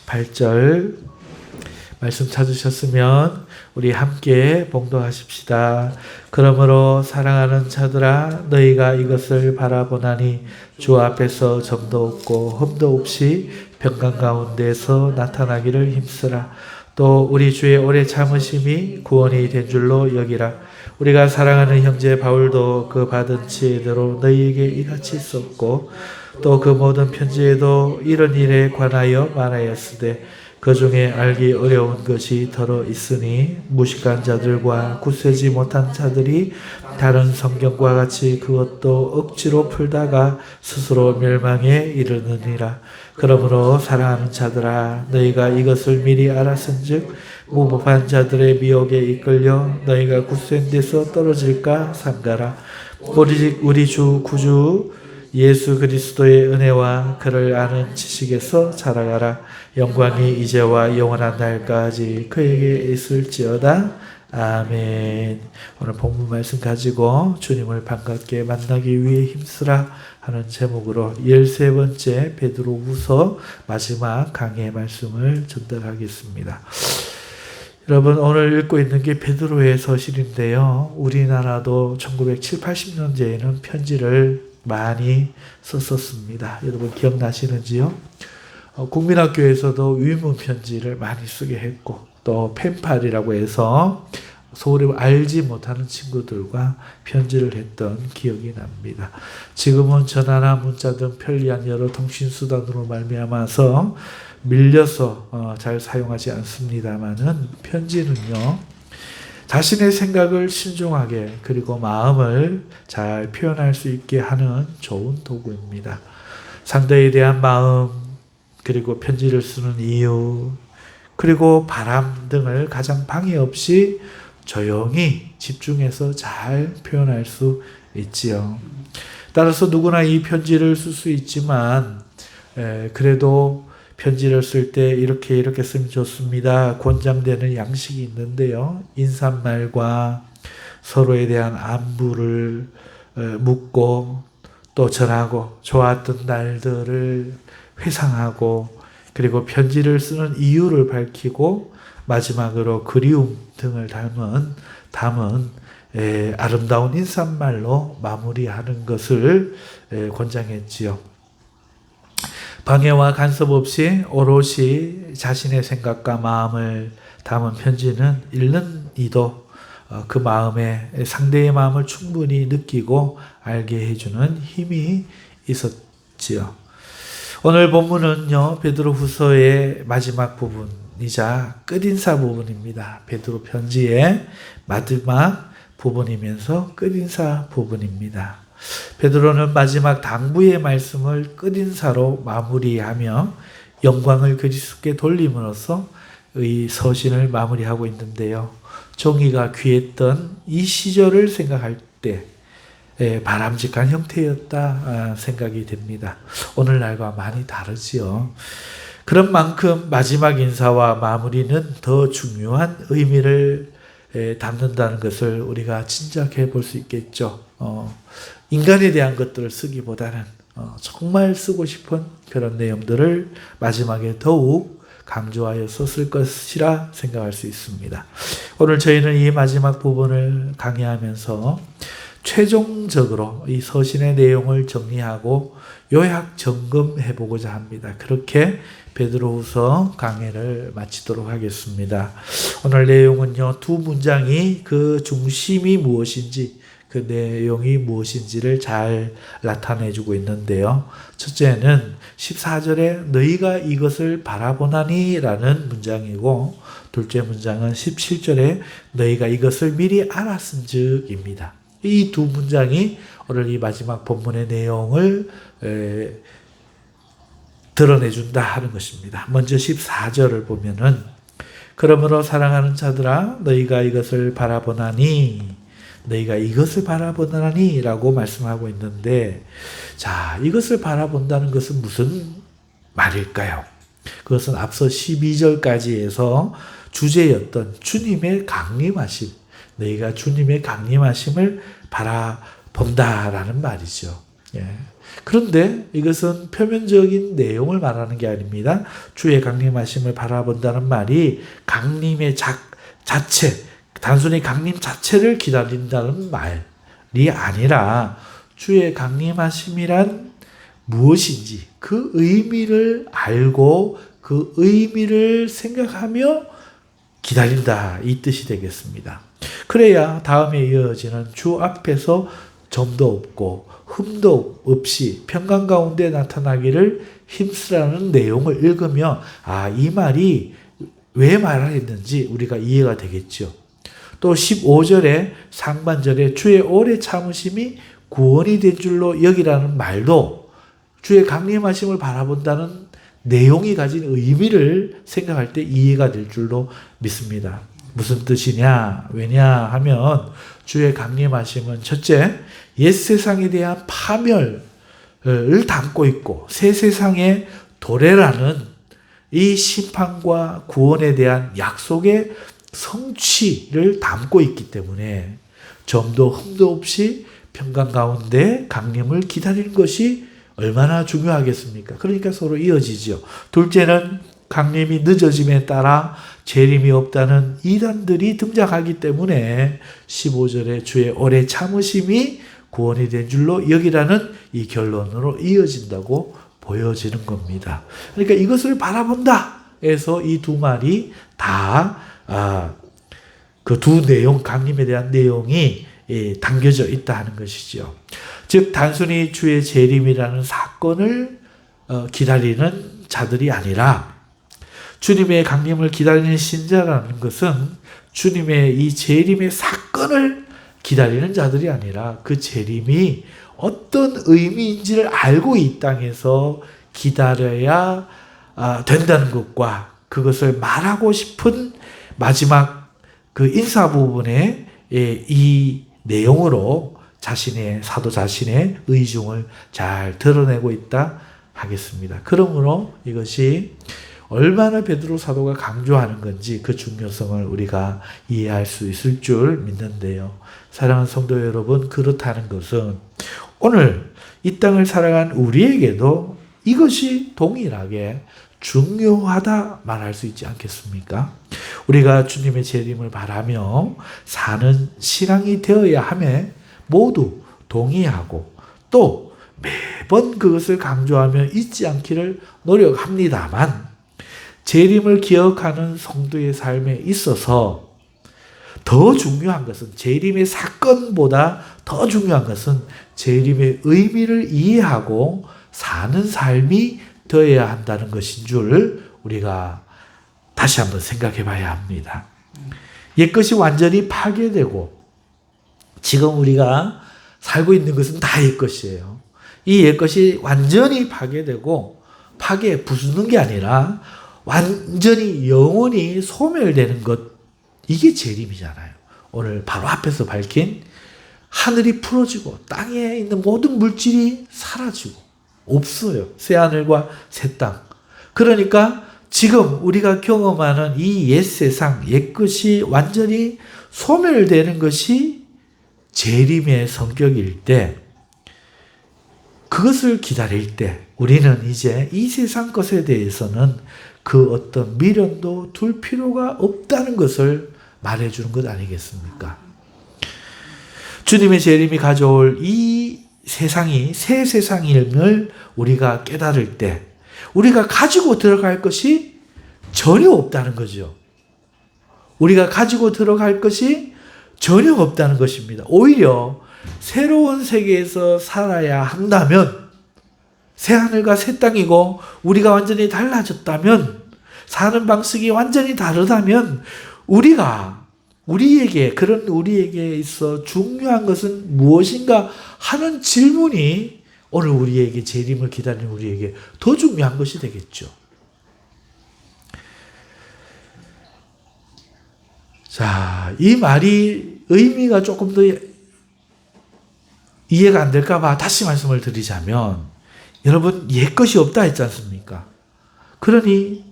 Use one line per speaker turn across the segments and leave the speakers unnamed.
8절 말씀 찾으셨으면 우리 함께 봉독하십시다. 그러므로 사랑하는 자들아 너희가 이것을 바라보나니 주 앞에서 점도 없고 흠도 없이 평강 가운데서 나타나기를 힘쓰라. 또 우리 주의 오래 참으심이 구원이 된 줄로 여기라. 우리가 사랑하는 형제 바울도 그 받은 지혜대로 너희에게 이같이 썼고 또 그 모든 편지에도 이런 일에 관하여 말하였으되 그 중에 알기 어려운 것이 더러 있으니 무식한 자들과 굳세지 못한 자들이 다른 성경과 같이 그것도 억지로 풀다가 스스로 멸망에 이르느니라. 그러므로 사랑하는 자들아 너희가 이것을 미리 알았은즉 무법한 자들의 미혹에 이끌려 너희가 굳센 데서 떨어질까 삼가라. 오직 우리 주 구주 예수 그리스도의 은혜와 그를 아는 지식에서 자라가라. 영광이 이제와 영원한 날까지 그에게 있을지어다. 아멘. 오늘 본문 말씀 가지고 주님을 반갑게 만나기 위해 힘쓰라 하는 제목으로 13번째 베드로후서 마지막 강의 말씀을 전달하겠습니다. 여러분 오늘 읽고 있는 게 베드로의 서신인데요. 우리나라도 1970, 80년대에는 편지를 많이 썼었습니다. 여러분 기억나시는지요? 국민학교에서도 위문 편지를 많이 쓰게 했고 또 펜팔이라고 해서 소리를 알지 못하는 친구들과 편지를 했던 기억이 납니다. 지금은 전화나 문자 등 편리한 여러 통신수단으로 말미암아서 밀려서 잘 사용하지 않습니다만은 편지는요. 자신의 생각을 신중하게 그리고 마음을 잘 표현할 수 있게 하는 좋은 도구입니다. 상대에 대한 마음 그리고 편지를 쓰는 이유 그리고 바람 등을 가장 방해 없이 조용히 집중해서 잘 표현할 수 있지요. 따라서 누구나 이 편지를 쓸 수 있지만 그래도 편지를 쓸 때 이렇게 쓰면 좋습니다. 권장되는 양식이 있는데요. 인사말과 서로에 대한 안부를 묻고 또 전하고 좋았던 날들을 회상하고 그리고 편지를 쓰는 이유를 밝히고 마지막으로 그리움 등을 담은 아름다운 인사말로 마무리하는 것을 권장했지요. 방해와 간섭 없이 오롯이 자신의 생각과 마음을 담은 편지는 읽는 이도 그 마음에 상대의 마음을 충분히 느끼고 알게 해주는 힘이 있었지요. 오늘 본문은요 베드로후서의 마지막 부분이자 끝인사 부분입니다. 베드로 편지의 마지막 부분이면서 끝인사 부분입니다. 베드로는 마지막 당부의 말씀을 끝인사로 마무리하며 영광을 그리스도께 돌림으로써 이 서신을 마무리하고 있는데요. 종이가 귀했던 이 시절을 생각할 때 바람직한 형태였다 생각이 됩니다. 오늘날과 많이 다르지요. 그런 만큼 마지막 인사와 마무리는 더 중요한 의미를 담는다는 것을 우리가 짐작해 볼 수 있겠죠. 인간에 대한 것들을 쓰기보다는 정말 쓰고 싶은 그런 내용들을 마지막에 더욱 강조하여 썼을 것이라 생각할 수 있습니다. 오늘 저희는 이 마지막 부분을 강의하면서 최종적으로 이 서신의 내용을 정리하고 요약 점검해 보고자 합니다. 그렇게 베드로후서 강해를 마치도록 하겠습니다. 오늘 내용은요, 두 문장이 그 중심이 무엇인지, 그 내용이 무엇인지를 잘 나타내주고 있는데요. 첫째는 14절에 너희가 이것을 바라보나니 라는 문장이고, 둘째 문장은 17절에 너희가 이것을 미리 알았은즉 입니다. 이 두 문장이 오늘 이 마지막 본문의 내용을 드러내준다 하는 것입니다. 먼저 14절을 보면은 그러므로 사랑하는 자들아 너희가 이것을 바라보나니 라고 말씀하고 있는데, 자, 이것을 바라본다는 것은 무슨 말일까요? 그것은 앞서 12절까지 해서 주제였던 주님의 강림하심, 너희가 주님의 강림하심을 바라본다라는 말이죠. 예. 그런데 이것은 표면적인 내용을 말하는 게 아닙니다. 주의 강림하심을 바라본다는 말이 강림의 자체, 단순히 강림 자체를 기다린다는 말이 아니라 주의 강림하심이란 무엇인지 그 의미를 알고 그 의미를 생각하며 기다린다, 이 뜻이 되겠습니다. 그래야 다음에 이어지는 주 앞에서 점도 없고 흠도 없이 평강 가운데 나타나기를 힘쓰라는 내용을 읽으며 이 말이 왜 말하였는지 우리가 이해가 되겠죠. 또 15절에 상반절에 주의 오래 참으심이 구원이 된 줄로 여기라는 말도 주의 강림하심을 바라본다는 내용이 가진 의미를 생각할 때 이해가 될 줄로 믿습니다. 무슨 뜻이냐, 왜냐 하면 주의 강림하심은 첫째, 옛 세상에 대한 파멸을 담고 있고 새 세상의 도래라는 이 심판과 구원에 대한 약속의 성취를 담고 있기 때문에 점도 흠도 없이 평강 가운데 강림을 기다리는 것이 얼마나 중요하겠습니까? 그러니까 서로 이어지죠. 둘째는 강림이 늦어짐에 따라 재림이 없다는 이단들이 등장하기 때문에 15절에 주의 오래 참으심이 구원이 된 줄로 여기라는 이 결론으로 이어진다고 보여지는 겁니다. 그러니까 이것을 바라본다 해서 이 두 말이 다 그 두 내용, 강림에 대한 내용이 담겨져 있다 하는 것이죠. 즉 단순히 주의 재림이라는 사건을 기다리는 자들이 아니라 주님의 강림을 기다리는 신자라는 것은 주님의 이 재림의 사건을 기다리는 자들이 아니라 그 재림이 어떤 의미인지를 알고 이 땅에서 기다려야 된다는 것과 그것을 말하고 싶은 마지막 그 인사 부분에 이 내용으로 사도 자신의 의중을 잘 드러내고 있다 하겠습니다. 그러므로 이것이 얼마나 베드로 사도가 강조하는 건지 그 중요성을 우리가 이해할 수 있을 줄 믿는데요. 사랑하는 성도 여러분, 그렇다는 것은 오늘 이 땅을 살아간 우리에게도 이것이 동일하게 중요하다 말할 수 있지 않겠습니까? 우리가 주님의 재림을 바라며 사는 신앙이 되어야 함에 모두 동의하고 또 매번 그것을 강조하며 잊지 않기를 노력합니다만 재림을 기억하는 성도의 삶에 있어서 더 중요한 것은 재림의 사건보다 더 중요한 것은 재림의 의미를 이해하고 사는 삶이 되어야 한다는 것인 줄 우리가 다시 한번 생각해 봐야 합니다. 옛것이 완전히 파괴되고 지금 우리가 살고 있는 것은 다 옛것이에요. 이 옛것이 완전히 파괴되고 부수는 게 아니라 완전히 영원히 소멸되는 것, 이게 재림이잖아요. 오늘 바로 앞에서 밝힌 하늘이 풀어지고 땅에 있는 모든 물질이 사라지고 없어요. 새하늘과 새 땅. 그러니까 지금 우리가 경험하는 이 옛 세상, 옛것이 완전히 소멸되는 것이 재림의 성격일 때, 그것을 기다릴 때 우리는 이제 이 세상 것에 대해서는 그 어떤 미련도 둘 필요가 없다는 것을 말해주는 것 아니겠습니까? 주님의 재림이 가져올 이 세상이 새 세상임을 우리가 깨달을 때 우리가 가지고 들어갈 것이 전혀 없다는 거죠. 우리가 가지고 들어갈 것이 전혀 없다는 것입니다. 오히려 새로운 세계에서 살아야 한다면, 새하늘과 새 땅이고 우리가 완전히 달라졌다면, 사는 방식이 완전히 다르다면 우리에게 있어 중요한 것은 무엇인가 하는 질문이 오늘 우리에게, 재림을 기다리는 우리에게 더 중요한 것이 되겠죠. 자, 이 말이 의미가 조금 더 이해가 안 될까 봐 다시 말씀을 드리자면, 여러분 옛것이 없다 했지 않습니까? 그러니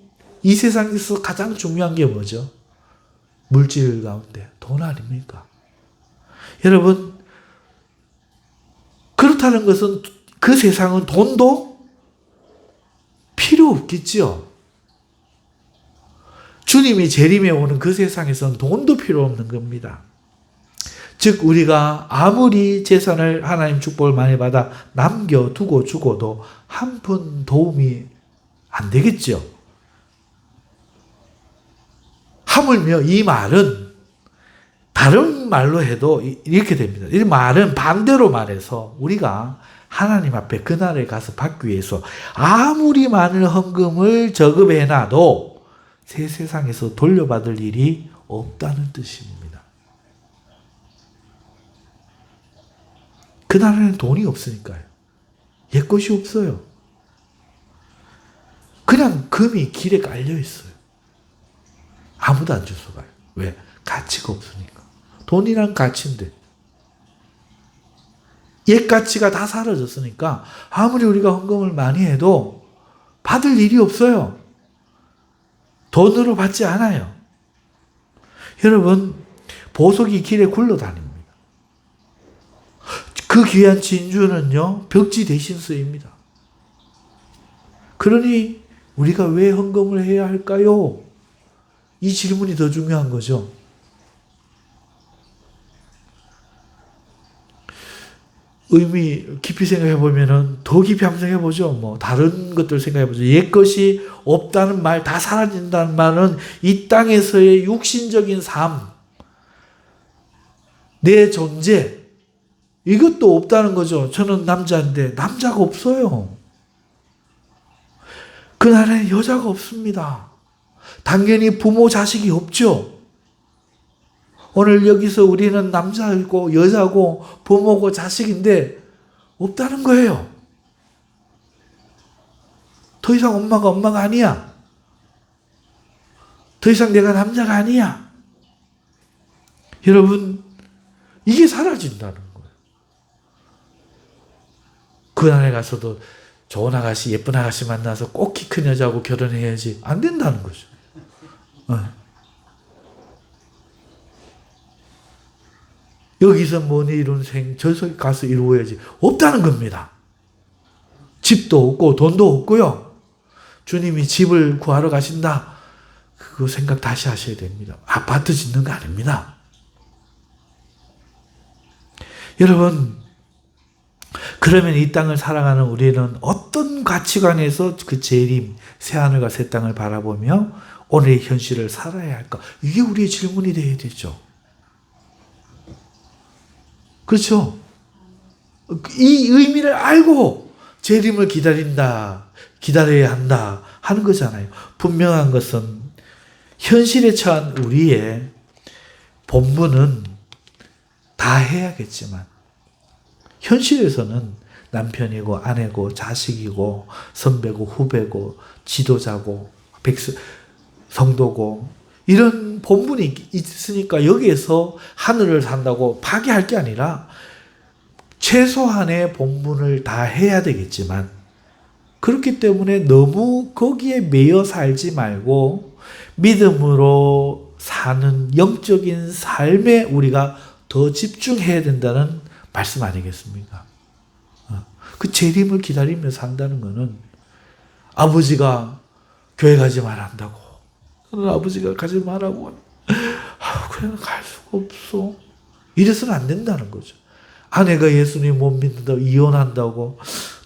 이 세상에서 가장 중요한 게 뭐죠? 물질 가운데 돈 아닙니까? 여러분, 그렇다는 것은 그 세상은 돈도 필요 없겠죠. 주님이 재림에 오는 그 세상에서는 돈도 필요 없는 겁니다. 즉 우리가 아무리 재산을 하나님 축복을 많이 받아 남겨두고 죽어도 한 푼 도움이 안 되겠죠. 하물며 이 말은 다른 말로 해도 이렇게 됩니다. 이 말은 반대로 말해서 우리가 하나님 앞에 그날에 가서 받기 위해서 아무리 많은 헌금을 저금해놔도 새 세상에서 돌려받을 일이 없다는 뜻입니다. 그날에는 돈이 없으니까요. 옛것이 없어요. 그냥 금이 길에 깔려 있어요. 아무도 안 주워 가요. 왜? 가치가 없으니까. 돈이란 가치인데. 옛 가치가 다 사라졌으니까 아무리 우리가 헌금을 많이 해도 받을 일이 없어요. 돈으로 받지 않아요. 여러분, 보석이 길에 굴러다닙니다. 그 귀한 진주는요, 벽지 대신 쓰입니다. 그러니 우리가 왜 헌금을 해야 할까요? 이 질문이 더 중요한 거죠. 의미 깊이 생각해 보면은 더 깊이 한번 생각해 보죠. 뭐 다른 것들 생각해 보죠. 옛 것이 없다는 말, 다 사라진다는 말은 이 땅에서의 육신적인 삶, 내 존재, 이것도 없다는 거죠. 저는 남자인데 남자가 없어요. 그날에 여자가 없습니다. 당연히 부모 자식이 없죠. 오늘 여기서 우리는 남자이고 여자고 부모고 자식인데 없다는 거예요. 더 이상 엄마가 아니야. 더 이상 내가 남자가 아니야. 여러분, 이게 사라진다는 거예요. 그날에 가서도 좋은 아가씨, 예쁜 아가씨 만나서 꼭 키 큰 여자하고 결혼해야지. 안 된다는 거죠. 여기서 뭐니 이룬 생, 저기 가서 이루어야지. 없다는 겁니다. 집도 없고 돈도 없고요. 주님이 집을 구하러 가신다. 그거 생각 다시 하셔야 됩니다. 아파트 짓는 거 아닙니다. 여러분, 그러면 이 땅을 살아가는 우리는 어떤 가치관에서 그 재림, 새하늘과 새 땅을 바라보며 오늘의 현실을 살아야 할까? 이게 우리의 질문이 되어야 되죠. 그렇죠? 이 의미를 알고 재림을 기다려야 한다 하는 거잖아요. 분명한 것은 현실에 처한 우리의 본분은 다 해야겠지만 현실에서는 남편이고 아내고 자식이고 선배고 후배고 지도자고 성도고 이런 본분이 있으니까 여기에서 하늘을 산다고 파괴할 게 아니라 최소한의 본분을 다 해야 되겠지만 그렇기 때문에 너무 거기에 매여 살지 말고 믿음으로 사는 영적인 삶에 우리가 더 집중해야 된다는 말씀 아니겠습니까? 그 재림을 기다리며 산다는 것은 아버지가 교회 가지 말한다고 아버지가 가지 말라고 그냥 갈 수가 없어. 이래서는 안 된다는 거죠. 아내가 예수님 못 믿는다고 이혼한다고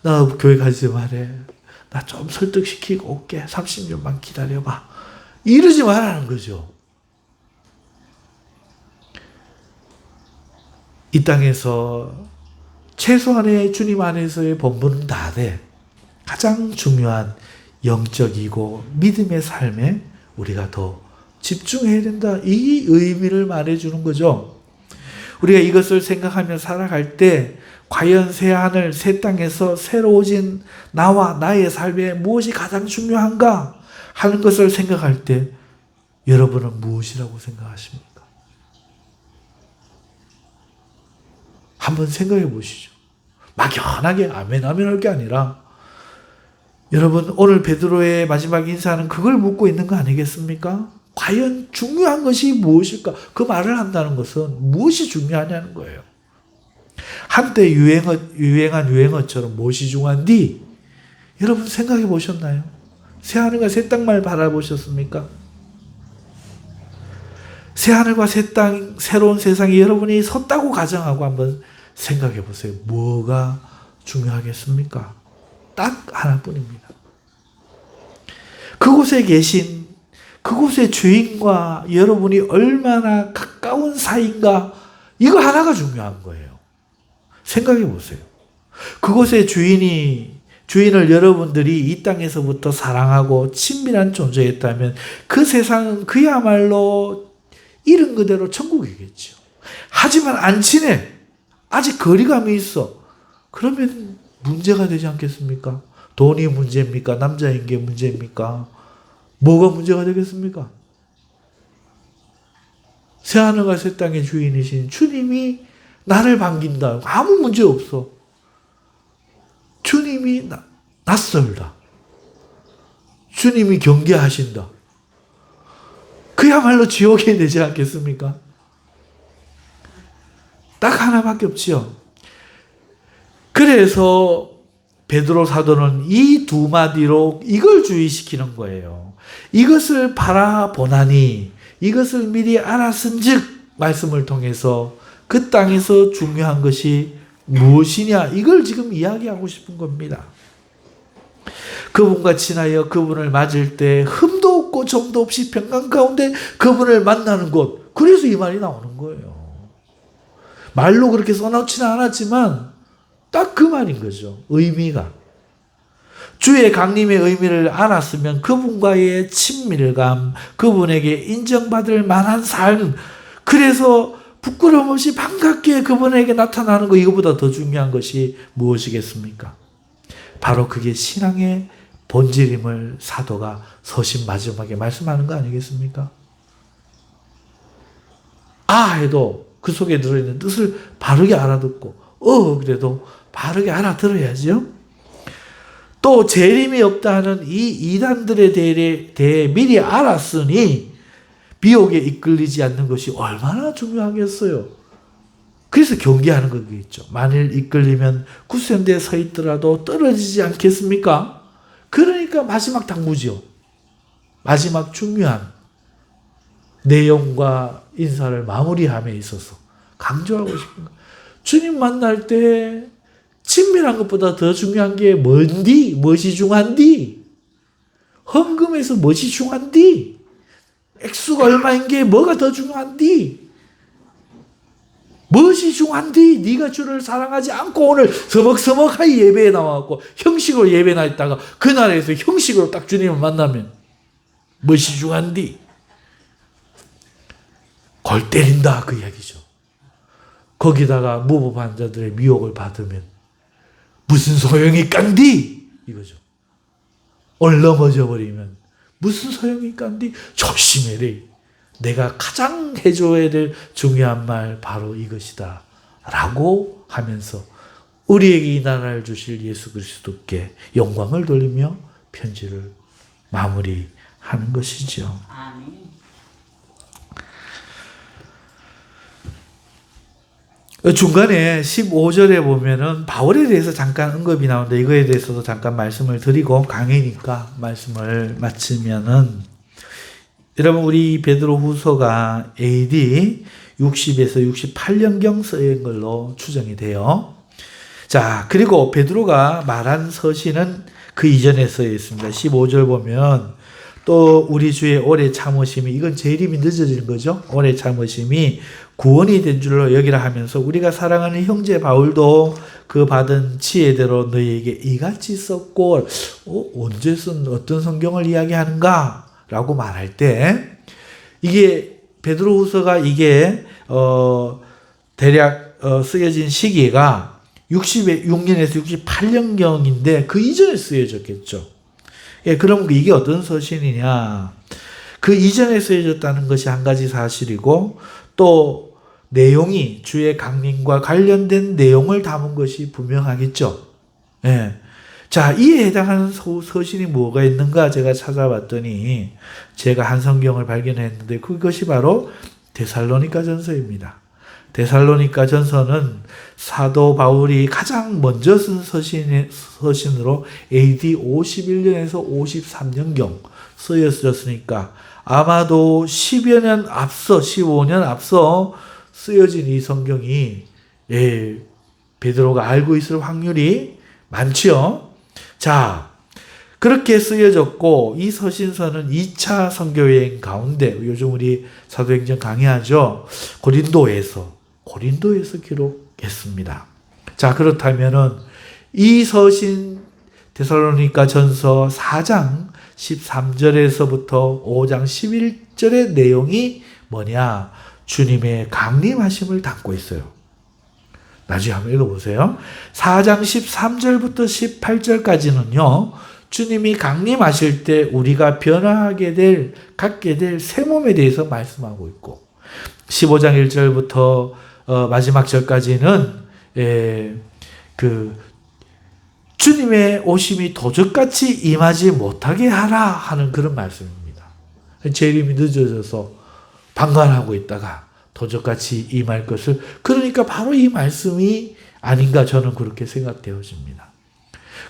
나 교회 가지 말해. 나 좀 설득시키고 올게. 30년만 기다려봐. 이러지 말라는 거죠. 이 땅에서 최소한의 주님 안에서의 본분은 다 돼. 가장 중요한 영적이고 믿음의 삶에 우리가 더 집중해야 된다. 이 의미를 말해주는 거죠. 우리가 이것을 생각하며 살아갈 때 과연 새 하늘, 새 땅에서 새로워진 나와 나의 삶에 무엇이 가장 중요한가 하는 것을 생각할 때 여러분은 무엇이라고 생각하십니까? 한번 생각해 보시죠. 막연하게 아멘 할 게 아니라 여러분 오늘 베드로의 마지막 인사는 그걸 묻고 있는 거 아니겠습니까? 과연 중요한 것이 무엇일까? 그 말을 한다는 것은 무엇이 중요하냐는 거예요. 한때 유행한 유행어처럼 무엇이 중요한디? 여러분 생각해 보셨나요? 새하늘과 새 땅만 바라보셨습니까? 새하늘과 새 땅, 새로운 세상에 여러분이 섰다고 가정하고 한번 생각해 보세요. 뭐가 중요하겠습니까? 딱 하나뿐입니다. 그곳에 계신 그곳의 주인과 여러분이 얼마나 가까운 사이인가, 이거 하나가 중요한 거예요. 생각해 보세요. 그곳의 주인을 여러분들이 이 땅에서부터 사랑하고 친밀한 존재였다면 그 세상은 그야말로 이름 그대로 천국이겠죠. 하지만 안 친해. 아직 거리감이 있어. 그러면 문제가 되지 않겠습니까? 돈이 문제입니까? 남자인 게 문제입니까? 뭐가 문제가 되겠습니까? 새하늘과 새 땅의 주인이신 주님이 나를 반긴다. 아무 문제 없어. 주님이 낯설다. 주님이 경계하신다. 그야말로 지옥이 되지 않겠습니까? 딱 하나밖에 없지요. 그래서 베드로 사도는 이 두 마디로 이걸 주의시키는 거예요. 이것을 바라보나니, 이것을 미리 알았은즉, 말씀을 통해서 그 땅에서 중요한 것이 무엇이냐, 이걸 지금 이야기하고 싶은 겁니다. 그분과 친하여 그분을 맞을 때 흠도 없고 점도 없이 평강 가운데 그분을 만나는 곳. 그래서 이 말이 나오는 거예요. 말로 그렇게 써놓지는 않았지만 딱 그 말인 거죠. 의미가. 주의 강림의 의미를 알았으면 그분과의 친밀감, 그분에게 인정받을 만한 삶, 그래서 부끄러움 없이 반갑게 그분에게 나타나는 거, 이거보다 더 중요한 것이 무엇이겠습니까? 바로 그게 신앙의 본질임을 사도가 서신 마지막에 말씀하는 거 아니겠습니까? 아 해도 그 속에 들어있는 뜻을 바르게 알아듣고 그래도 바르게 알아들어야죠. 또 재림이 없다는 이 이단들에 대해 미리 알았으니 미혹에 이끌리지 않는 것이 얼마나 중요하겠어요. 그래서 경계하는 거겠죠. 만일 이끌리면 굳센 데 서 있더라도 떨어지지 않겠습니까? 그러니까 마지막 당부죠. 마지막 중요한 내용과 인사를 마무리함에 있어서 강조하고 싶은 거. 주님 만날 때 친밀한 것보다 더 중요한 게 뭔디? 무엇이 중요한디? 헌금에서 무엇이 중요한디? 액수가 얼마인 게 뭐가 더 중요한디? 무엇이 중요한디? 네가 주를 사랑하지 않고 오늘 서먹서먹하게 예배에 나와갖고 형식으로 예배에 나있다가 그날에서 형식으로 딱 주님을 만나면 무엇이 중요한디? 골 때린다, 그 이야기죠. 거기다가 무법한 자들의 미혹을 받으면 무슨 소용이 깐디? 이거죠. 오늘 넘어져 버리면 무슨 소용이 깐디? 조심해래. 내가 가장 해줘야 될 중요한 말 바로 이것이다 라고 하면서 우리에게 이 나라를 주실 예수 그리스도께 영광을 돌리며 편지를 마무리하는 것이죠. 아멘. 중간에 15절에 보면은 바울에 대해서 잠깐 언급이 나오는데 이거에 대해서도 잠깐 말씀을 드리고 강의니까 말씀을 마치면은, 여러분 우리 베드로 후서가 AD 60에서 68년경 쓰인 걸로 추정이 돼요. 자, 그리고 베드로가 말한 서신은 그 이전에 쓰여 있습니다. 15절 보면 또 우리 주의 오래 참으심이, 이건 재림이 늦어지는 거죠. 오래 참으심이 구원이 된 줄로 여기라 하면서 우리가 사랑하는 형제 바울도 그 받은 지혜대로 너희에게 이같이 썼고, 언제 쓴 어떤 성경을 이야기하는가? 라고 말할 때, 이게 베드로후서가 이게 대략 쓰여진 시기가 66년에서 68년경인데 그 이전에 쓰여졌겠죠. 예, 그럼 이게 어떤 서신이냐? 그 이전에 쓰여졌다는 것이 한 가지 사실이고, 또 내용이 주의 강림과 관련된 내용을 담은 것이 분명하겠죠. 예. 자, 이에 해당하는 서신이 뭐가 있는가 제가 찾아봤더니 제가 한 성경을 발견했는데 그것이 바로 데살로니가 전서입니다. 데살로니가 전서는 사도 바울이 가장 먼저 쓴 서신으로 AD 51년에서 53년경 쓰여졌으니까 아마도 10여 년 앞서, 15년 앞서 쓰여진 이 성경이 베드로가 알고 있을 확률이 많지요. 자, 그렇게 쓰여졌고 이 서신서는 2차 선교여행 가운데 요즘 우리 사도행전 강의하죠. 고린도에서 기록했습니다. 자, 그렇다면은 이 서신 데살로니가 전서 4장 13절에서부터 5장 11절의 내용이 뭐냐? 주님의 강림하심을 담고 있어요. 나중에 한번 읽어보세요. 4장 13절부터 18절까지는요. 주님이 강림하실 때 우리가 변화하게 될, 갖게 될 새 몸에 대해서 말씀하고 있고 15장 1절부터 마지막 절까지는 주님의 오심이 도적같이 임하지 못하게 하라 하는 그런 말씀입니다. 재림이 늦어져서 방관하고 있다가 도적같이 임할 것을, 그러니까 바로 이 말씀이 아닌가 저는 그렇게 생각되어집니다.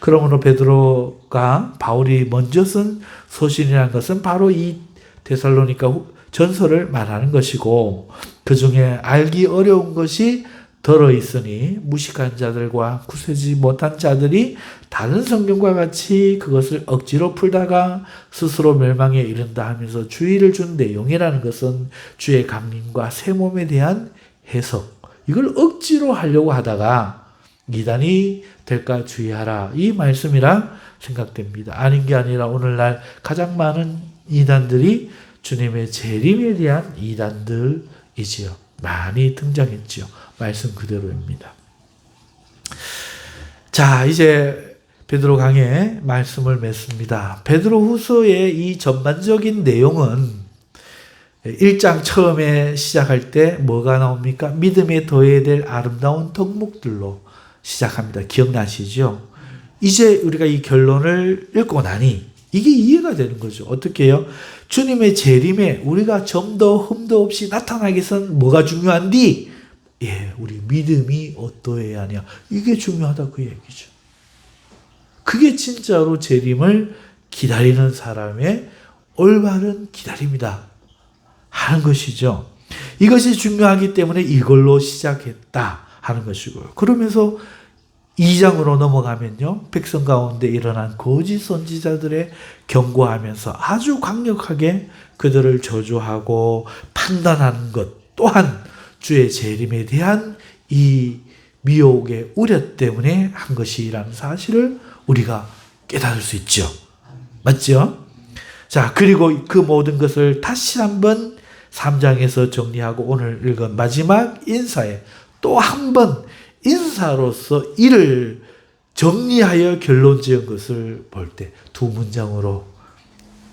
그러므로 베드로가 바울이 먼저 쓴 서신이라는 것은 바로 이 데살로니가 전서를 말하는 것이고 그 중에 알기 어려운 것이 들어있으니 무식한 자들과 구세지 못한 자들이 다른 성경과 같이 그것을 억지로 풀다가 스스로 멸망에 이른다 하면서 주의를 준 내용이라는 것은 주의 강림과 새 몸에 대한 해석, 이걸 억지로 하려고 하다가 이단이 될까 주의하라, 이 말씀이라 생각됩니다. 아닌 게 아니라 오늘날 가장 많은 이단들이 주님의 재림에 대한 이단들이지요. 많이 등장했지요. 말씀 그대로입니다. 자, 이제 베드로 강의 말씀을 맺습니다. 베드로 후서의 이 전반적인 내용은 1장 처음에 시작할 때 뭐가 나옵니까? 믿음에 더해야 될 아름다운 덕목들로 시작합니다. 기억나시죠? 이제 우리가 이 결론을 읽고 나니 이게 이해가 되는 거죠. 어떻게 해요? 주님의 재림에 우리가 좀 더 흠도 없이 나타나기 위해서는 뭐가 중요한디? 우리 믿음이 어떠해야 하냐. 이게 중요하다 그 얘기죠. 그게 진짜로 재림을 기다리는 사람의 올바른 기다림이다 하는 것이죠. 이것이 중요하기 때문에 이걸로 시작했다 하는 것이고요. 그러면서 2장으로 넘어가면요. 백성 가운데 일어난 거짓 선지자들의 경고하면서 아주 강력하게 그들을 저주하고 판단하는 것 또한 주의 재림에 대한 이 미혹의 우려 때문에 한 것이라는 사실을 우리가 깨달을 수 있죠. 맞죠? 자, 그리고 그 모든 것을 다시 한번 3장에서 정리하고 오늘 읽은 마지막 인사에 또 한 번 인사로서 이를 정리하여 결론 지은 것을 볼 때, 두 문장으로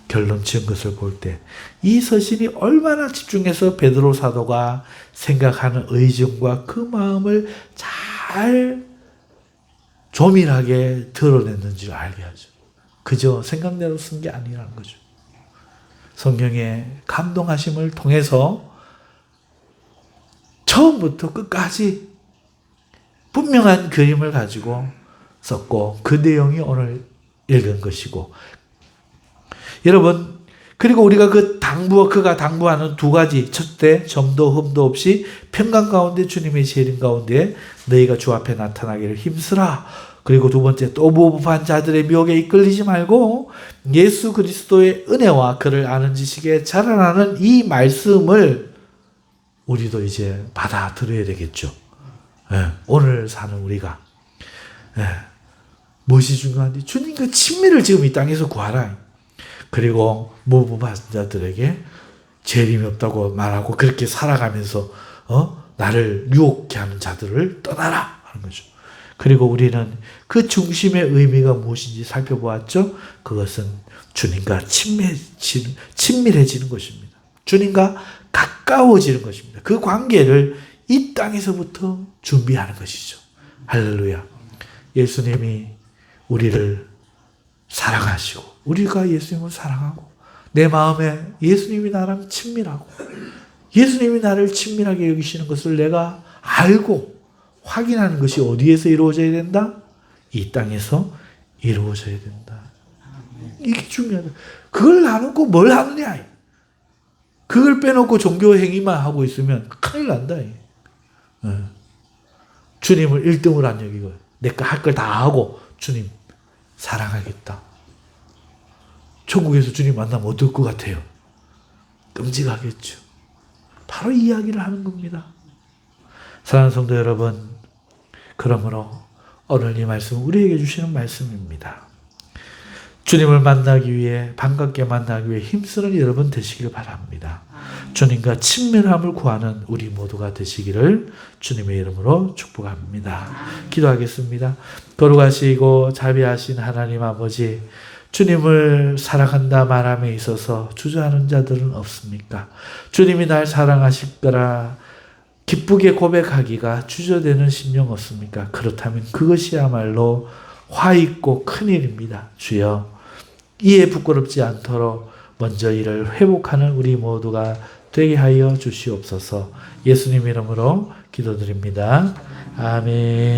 결론 지은 것을 볼 때 이 서신이 얼마나 집중해서 베드로 사도가 생각하는 의중과 그 마음을 잘 조밀하게 드러냈는지를 알게 하죠. 그저 생각대로 쓴 게 아니라는 거죠. 성경의 감동하심을 통해서 처음부터 끝까지 분명한 그림을 가지고 썼고 그 내용이 오늘 읽은 것이고, 여러분, 그리고 우리가 그가 당부하는 두 가지, 첫째 점도 흠도 없이 평강 가운데 주님의 재림 가운데 너희가 주 앞에 나타나기를 힘쓰라. 그리고 두 번째, 또 무법한 자들의 미혹에 이끌리지 말고 예수 그리스도의 은혜와 그를 아는 지식에 자라나는 이 말씀을 우리도 이제 받아들여야 되겠죠. 오늘 사는 우리가 무엇이 중요한지 주님과 친밀을 지금 이 땅에서 구하라. 그리고 무법한 자들에게 재림이 없다고 말하고 그렇게 살아가면서 나를 유혹해 하는 자들을 떠나라 하는 거죠. 그리고 우리는 그 중심의 의미가 무엇인지 살펴보았죠. 그것은 주님과 친밀해지는 것입니다. 주님과 가까워지는 것입니다. 그 관계를 이 땅에서부터 준비하는 것이죠. 할렐루야. 예수님이 우리를 사랑하시고 우리가 예수님을 사랑하고 내 마음에 예수님이 나랑 친밀하고 예수님이 나를 친밀하게 여기시는 것을 내가 알고 확인하는 것이 어디에서 이루어져야 된다? 이 땅에서 이루어져야 된다. 이게 중요하다. 그걸 나누고 뭘 하느냐? 그걸 빼놓고 종교 행위만 하고 있으면 큰일 난다. 주님을 1등으로 안 여기고 내가 할 걸 다 하고 주님 사랑하겠다. 천국에서 주님 만나면 어떨 것 같아요? 끔찍하겠죠. 바로 이 이야기를 하는 겁니다. 사랑하는 성도 여러분, 그러므로 오늘 이 말씀은 우리에게 주시는 말씀입니다. 주님을 만나기 위해, 반갑게 만나기 위해 힘쓰는 여러분 되시길 바랍니다. 주님과 친밀함을 구하는 우리 모두가 되시기를 주님의 이름으로 축복합니다. 기도하겠습니다. 거룩하시고 자비하신 하나님 아버지, 주님을 사랑한다 말함에 있어서 주저하는 자들은 없습니까? 주님이 날 사랑하실 거라 기쁘게 고백하기가 주저되는 심령 없습니까? 그렇다면 그것이야말로 화 있고 큰일입니다. 주여, 이에 부끄럽지 않도록 먼저 이를 회복하는 우리 모두가 되게 하여 주시옵소서. 예수님 이름으로 기도드립니다. 아멘.